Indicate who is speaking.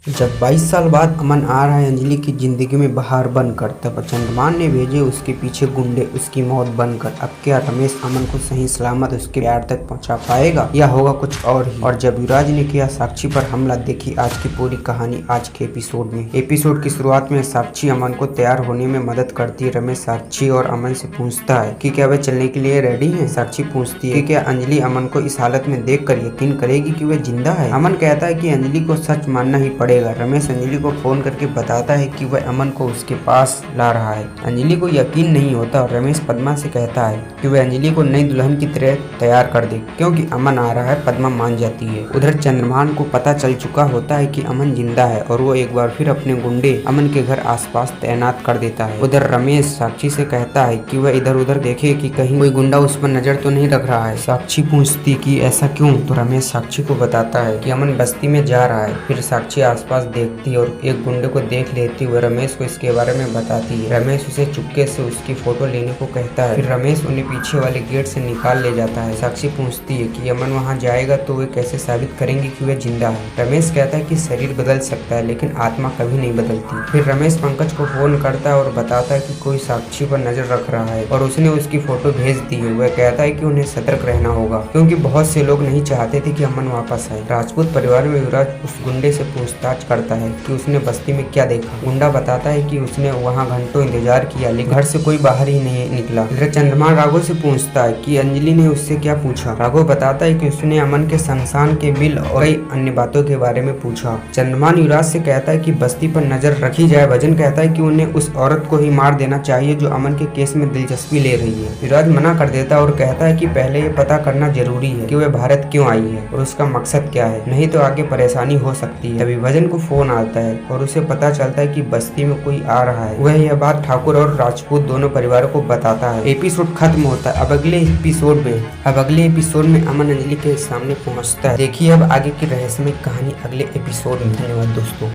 Speaker 1: जब 22 साल बाद अमन आ रहा है अंजलि की जिंदगी में बहार बनकर, तब चंद्रमान ने भेजे उसके पीछे गुंडे उसकी मौत बनकर। अब क्या रमेश अमन को सही सलामत उसके प्यार तक पहुंचा पाएगा या होगा कुछ और ही? और जब युवराज ने किया साक्षी पर हमला, देखी आज की पूरी कहानी आज के एपिसोड में। एपिसोड की शुरुआत में साक्षी अमन को तैयार होने में मदद करती है। रमेश साक्षी और अमन से पूछता है कि क्या वे चलने के लिए रेडी है। साक्षी पूछती है कि क्या अंजलि अमन को इस हालत में देख कर यकीन करेगी कि वे जिंदा है। अमन कहता है कि अंजलि को सच मानना ही पड़ेगा। रमेश अंजलि को फोन करके बताता है कि वह अमन को उसके पास ला रहा है। अंजलि को यकीन नहीं होता और रमेश पद्मा से कहता है कि वह अंजलि को नई दुल्हन की तरह तैयार कर दे, क्योंकि अमन आ रहा है। पद्मा मान जाती है। उधर चंद्रमान को पता चल चुका होता है कि अमन जिंदा है और वो एक बार फिर अपने गुंडे अमन के घर आसपास तैनात कर देता है। उधर रमेश साक्षी से कहता है कि वह इधर उधर देखे कि कहीं कोई गुंडा उस पर नजर तो नहीं रख रहा है। साक्षी पूछती कि ऐसा क्यों, तो रमेश साक्षी को बताता है कि अमन बस्ती में जा रहा है। फिर साक्षी आसपास देखती और एक गुंडे को देख लेती हुए रमेश को इसके बारे में बताती है। रमेश उसे चुपके से उसकी फोटो लेने को कहता है। फिर रमेश उन्हें पीछे वाले गेट से निकाल ले जाता है। साक्षी पूछती है कि अमन वहां जाएगा तो वे कैसे साबित करेंगे कि वह जिंदा है। रमेश कहता है कि शरीर बदल सकता है लेकिन आत्मा कभी नहीं बदलती। फिर रमेश पंकज को फोन करता है और बताता है कि कोई साक्षी पर नजर रख रहा है और उसने उसकी फोटो भेज दी है। वह कहता है कि उन्हें सतर्क रहना होगा क्योंकि बहुत से लोग नहीं चाहते थे कि अमन वापस आए। राजपूत परिवार में युवराज उस गुंडे से पूछताछ करता है कि उसने बस्ती में क्या देखा। गुंडा बताता है कि उसने वहां घंटों इंतजार किया लेकिन घर से कोई बाहर ही नहीं निकला। इधर चंद्रमान राघव से पूछता है कि अंजलि ने उससे क्या पूछा। राघव बताता है कि उसने अमन के शमशान के बिल और कई अन्य बातों के बारे में पूछा। चंद्रमान युवराज से कहता है कि बस्ती पर नजर रखी जाए। भजन कहता है कि उन्हें उस औरत को ही मार देना चाहिए जो अमन के केस में दिलचस्पी ले रही है। युवराज मना कर देता है और कहता है कि पहले ये पता करना जरूरी है कि वह भारत क्यों आई है और उसका मकसद क्या है, नहीं तो आगे परेशानी हो सकती है। तभी भजन को फोन आता है और उसे पता चलता है कि बस्ती में कोई आ रहा है। वह यह बात ठाकुर और राजपूत दोनों परिवारों को बताता है। एपिसोड खत्म होता है। अब अगले एपिसोड में अमन अंजलि के सामने पहुंचता है। देखिए अब आगे की रहस्यमय कहानी अगले एपिसोड में। धन्यवाद दोस्तों।